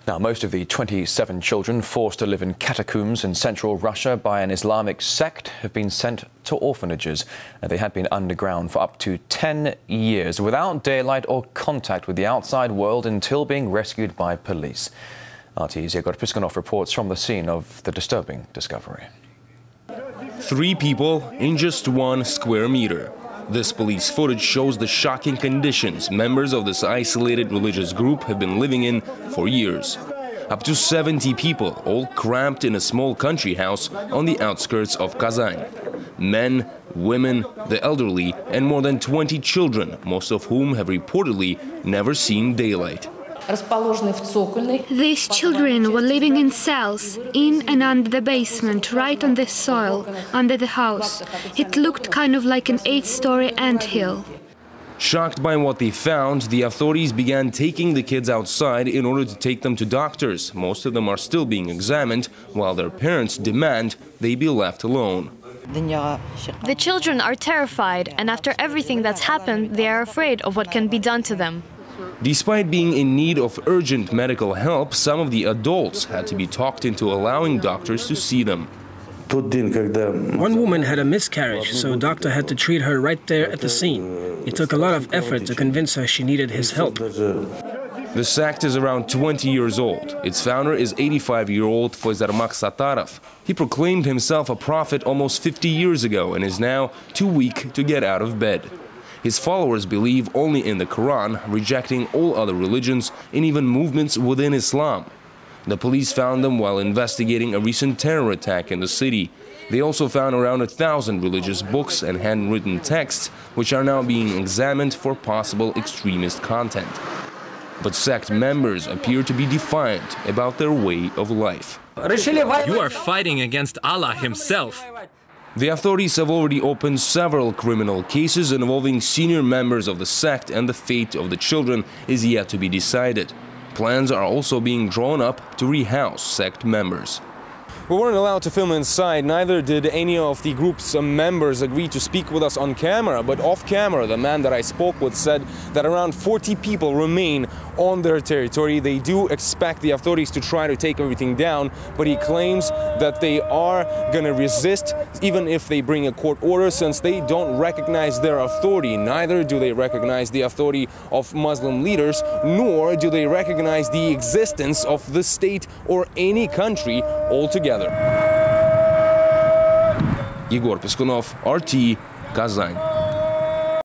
Now, most of the 27 children forced to live in catacombs in central Russia by an Islamic sect have been sent to orphanages. They had been underground for up to 10 years without daylight or contact with the outside world until being rescued by police. RT's Igor Piskunov reports from the scene of the disturbing discovery. 3 people in just 1 square meter. This police footage shows the shocking conditions members of this isolated religious group have been living in for years. Up to 70 people, all cramped in a small country house on the outskirts of Kazan. Men, women, the elderly, and more than 20 children, most of whom have reportedly never seen daylight. These children were living in cells, in and under the basement, right on the soil, under the house. It looked kind of like an 8-story anthill. Shocked by what they found, the authorities began taking the kids outside in order to take them to doctors. Most of them are still being examined, while their parents demand they be left alone. The children are terrified, and after everything that's happened, they are afraid of what can be done to them. Despite being in need of urgent medical help, some of the adults had to be talked into allowing doctors to see them. One woman had a miscarriage, so a doctor had to treat her right there at the scene. It took a lot of effort to convince her she needed his help. The sect is around 20 years old. Its founder is 85-year-old Faizrakhman Satarov. He proclaimed himself a prophet almost 50 years ago and is now too weak to get out of bed. His followers believe only in the Quran, rejecting all other religions and even movements within Islam. The police found them while investigating a recent terror attack in the city. They also found around 1,000 religious books and handwritten texts, which are now being examined for possible extremist content. But sect members appear to be defiant about their way of life. You are fighting against Allah himself. The authorities have already opened several criminal cases involving senior members of the sect, and the fate of the children is yet to be decided. Plans are also being drawn up to rehouse sect members. We weren't allowed to film inside, neither did any of the group's members agree to speak with us on camera, but off camera, the man that I spoke with said that around 40 people remain on their territory. They do expect the authorities to try to take everything down, but he claims that they are going to resist even if they bring a court order, since they don't recognize their authority. Neither do they recognize the authority of Muslim leaders, nor do they recognize the existence of the state or any country altogether. Igor Piskunov, RT, Kazan.